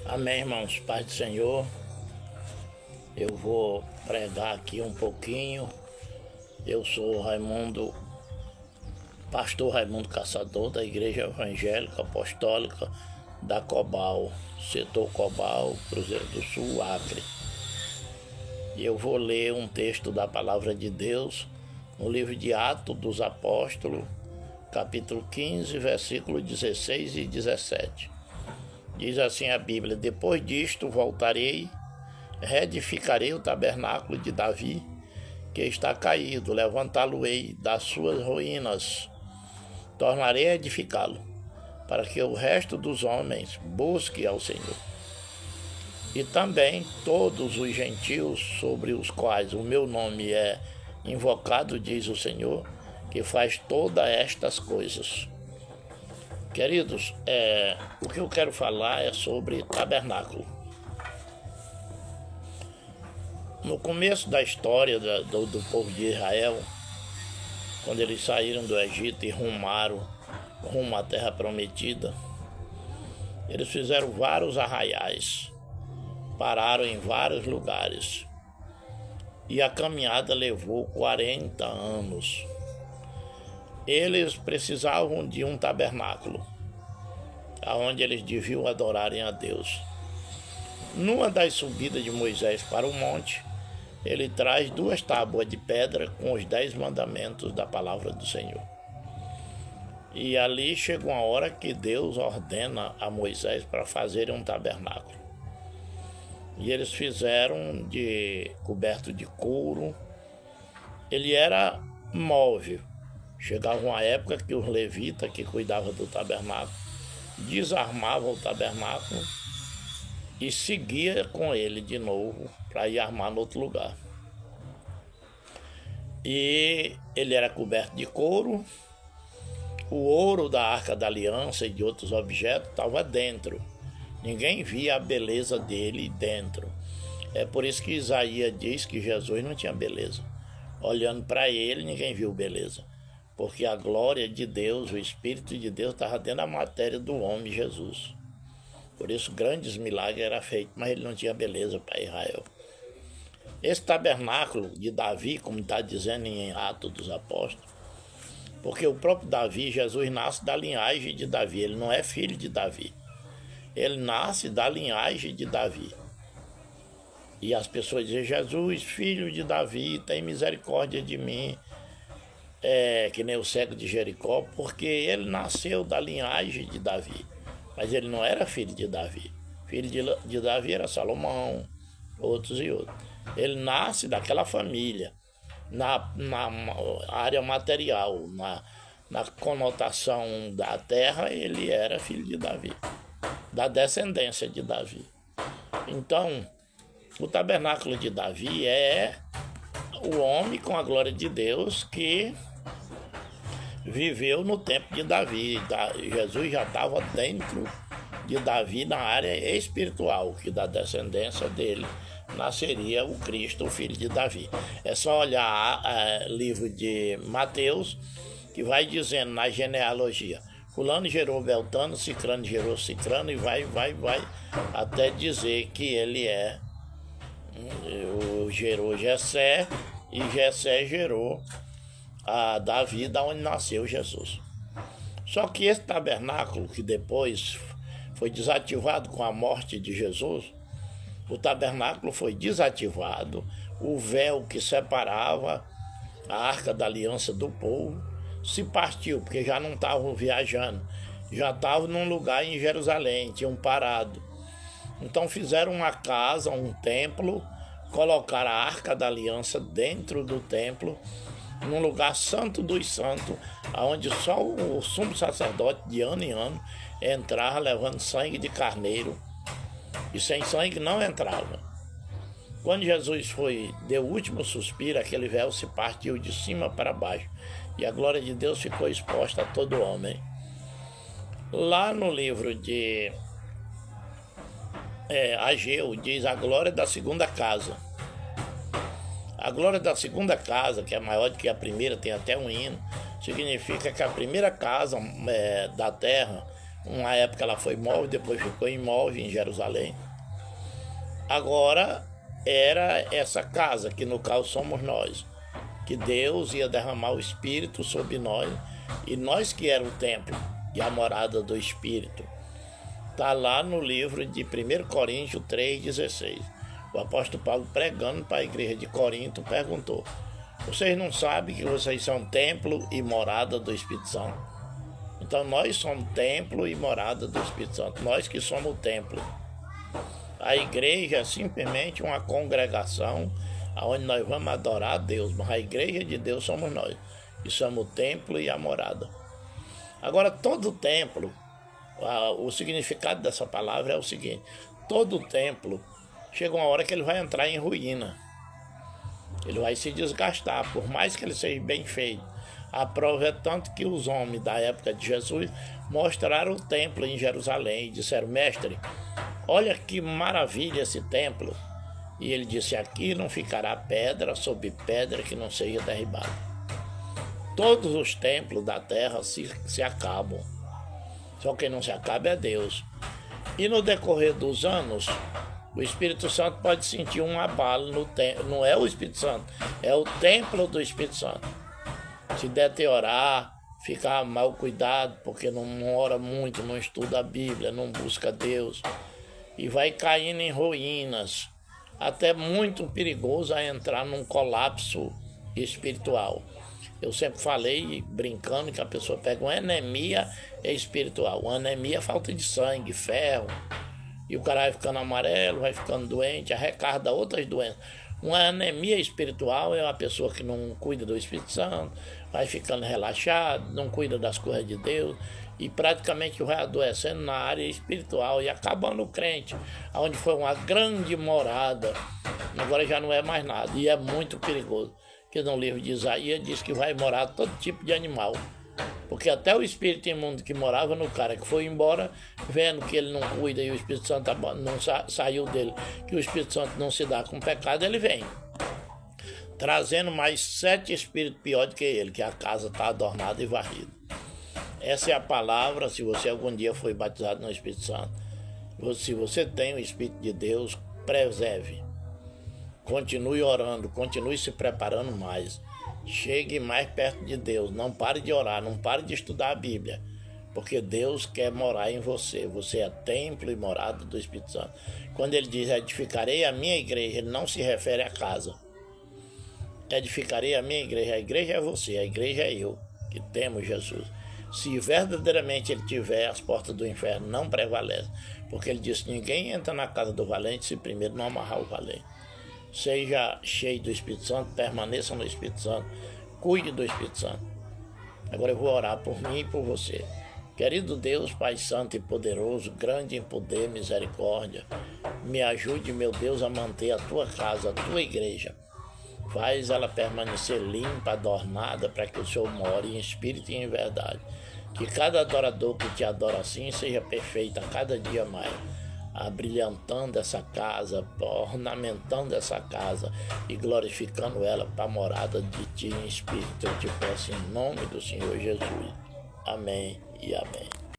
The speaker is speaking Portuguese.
Amém, irmãos, paz do Senhor. Eu vou pregar aqui um pouquinho. Eu sou Raimundo, pastor Raimundo Caçador, da Igreja Evangélica Apostólica da Cobal, setor Cobal, Cruzeiro do Sul, Acre. E eu vou ler um texto da Palavra de Deus no livro de Atos dos Apóstolos, capítulo 15, versículos 16 e 17. Diz assim a Bíblia: depois disto voltarei, reedificarei o tabernáculo de Davi, que está caído, levantá-lo-ei das suas ruínas, tornarei a edificá-lo, para que o resto dos homens busque ao Senhor. E também todos os gentios sobre os quais o meu nome é invocado, diz o Senhor, que faz todas estas coisas. Queridos, o que eu quero falar é sobre tabernáculo. No começo da história do povo de Israel, quando eles saíram do Egito e rumaram rumo à terra prometida, eles fizeram vários arraiais, pararam em vários lugares, e a caminhada levou 40 anos. Eles precisavam de um tabernáculo, aonde eles deviam adorarem a Deus. Numa das subidas de Moisés para o monte, ele traz 2 tábuas de pedra com os 10 mandamentos da palavra do Senhor. E ali chega uma hora que Deus ordena a Moisés para fazer um tabernáculo. E eles fizeram coberto de couro. Ele era móvel. Chegava uma época que os levitas que cuidavam do tabernáculo desarmavam o tabernáculo e seguia com ele de novo para ir armar no outro lugar. E ele era coberto de couro. O ouro da Arca da Aliança e de outros objetos estava dentro. Ninguém via a beleza dele dentro. É por isso que Isaías diz que Jesus não tinha beleza. Olhando para ele, ninguém viu beleza. Porque a glória de Deus, o Espírito de Deus estava dentro da matéria do homem Jesus. Por isso grandes milagres eram feitos, mas ele não tinha beleza para Israel. Esse tabernáculo de Davi, como está dizendo em Atos dos Apóstolos, porque o próprio Davi, Jesus nasce da linhagem de Davi, ele não é filho de Davi. Ele nasce da linhagem de Davi. E as pessoas dizem: Jesus, filho de Davi, tem misericórdia de mim. Que nem o cego de Jericó, porque ele nasceu da linhagem de Davi. Mas ele não era filho de Davi. Filho de Davi era Salomão, outros e outros. Ele nasce daquela família, na área material, na conotação da terra, ele era filho de Davi, da descendência de Davi. Então, o tabernáculo de Davi é o homem com a glória de Deus que viveu no tempo de Davi. Jesus já estava dentro de Davi na área espiritual, que da descendência dele nasceria o Cristo, o filho de Davi. É só olhar o livro de Mateus, que vai dizendo na genealogia: fulano gerou Beltano, Cicrano gerou Cicrano, e vai até dizer que ele gerou Jessé, e Jessé gerou a Davi, da onde nasceu Jesus. Só que esse tabernáculo, que depois foi desativado com a morte de Jesus, o tabernáculo foi desativado, o véu que separava a Arca da Aliança do povo se partiu, porque já não estavam viajando, já estavam num lugar em Jerusalém, tinham parado. Então fizeram uma casa, um templo, colocaram a Arca da Aliança dentro do templo, num lugar santo dos santos, onde só o sumo sacerdote de ano em ano entrava levando sangue de carneiro, e sem sangue não entrava. Quando Jesus deu o último suspiro, aquele véu se partiu de cima para baixo, e a glória de Deus ficou exposta a todo homem. Lá no livro de Ageu diz a glória da segunda casa. A glória da segunda casa, que é maior do que a primeira, tem até um hino, significa que a primeira casa da terra, Uma época ela foi móvel, depois ficou imóvel em Jerusalém. Agora era essa casa, que no caso somos nós, que Deus ia derramar o Espírito sobre nós, e nós que era o templo e a morada do Espírito. Está lá no livro de 1 Coríntios 3,16. O apóstolo Paulo, pregando para a igreja de Corinto, perguntou: vocês não sabem que vocês são templo e morada do Espírito Santo? Então nós somos templo e morada do Espírito Santo, nós que somos o templo. A igreja é simplesmente uma congregação onde nós vamos adorar a Deus, mas a igreja de Deus somos nós, que somos o templo e a morada. Agora, todo templo, o significado dessa palavra é o seguinte: todo templo chega uma hora que ele vai entrar em ruína, ele vai se desgastar, por mais que ele seja bem feito. A prova é tanto que os homens da época de Jesus mostraram o templo em Jerusalém e disseram: mestre, olha que maravilha esse templo. E ele disse: aqui não ficará pedra sobre pedra que não seja derribada. Todos os templos da terra se acabam, só quem não se acaba é Deus. E no decorrer dos anos, o Espírito Santo pode sentir um abalo no templo. Não é o Espírito Santo, é o templo do Espírito Santo. Se deteriorar, ficar mal cuidado, porque não ora muito, não estuda a Bíblia, não busca Deus, e vai caindo em ruínas, até muito perigoso a entrar num colapso espiritual. Eu sempre falei, brincando, que a pessoa pega uma anemia espiritual. Uma anemia é falta de sangue, ferro, e o cara vai ficando amarelo, vai ficando doente, arrecarda outras doenças. Uma anemia espiritual é uma pessoa que não cuida do Espírito Santo, vai ficando relaxado, não cuida das coisas de Deus, e praticamente vai adoecendo na área espiritual e acabando o crente, onde foi uma grande morada, agora já não é mais nada, e é muito perigoso, porque no livro de Isaías diz que vai morar todo tipo de animal, porque até o espírito imundo que morava no cara, que foi embora, vendo que ele não cuida e o Espírito Santo não saiu dele, que o Espírito Santo não se dá com pecado, ele vem trazendo mais 7 espíritos piores do que ele, que a casa está adornada e varrida. Essa é a palavra. Se você algum dia foi batizado no Espírito Santo, se você tem o Espírito de Deus, preserve, continue orando, continue se preparando mais, chegue mais perto de Deus, não pare de orar, não pare de estudar a Bíblia, porque Deus quer morar em você. Você é templo e morada do Espírito Santo. Quando ele diz: edificarei a minha igreja, ele não se refere à casa. Edificarei a minha igreja. A igreja é você, a igreja é eu, que temos Jesus. Se verdadeiramente ele tiver, as portas do inferno não prevalecem, porque ele disse: ninguém entra na casa do valente se primeiro não amarrar o valente. Seja cheio do Espírito Santo, permaneça no Espírito Santo, cuide do Espírito Santo. Agora eu vou orar por mim e por você. Querido Deus, Pai Santo e poderoso, grande em poder, misericórdia, me ajude, meu Deus, a manter a tua casa, a tua igreja. Faz ela permanecer limpa, adornada, para que o Senhor more em espírito e em verdade. Que cada adorador que te adora assim seja perfeito a cada dia mais, abrilhantando essa casa, ornamentando essa casa e glorificando ela para a morada de ti em espírito. Eu te peço em nome do Senhor Jesus. Amém e amém.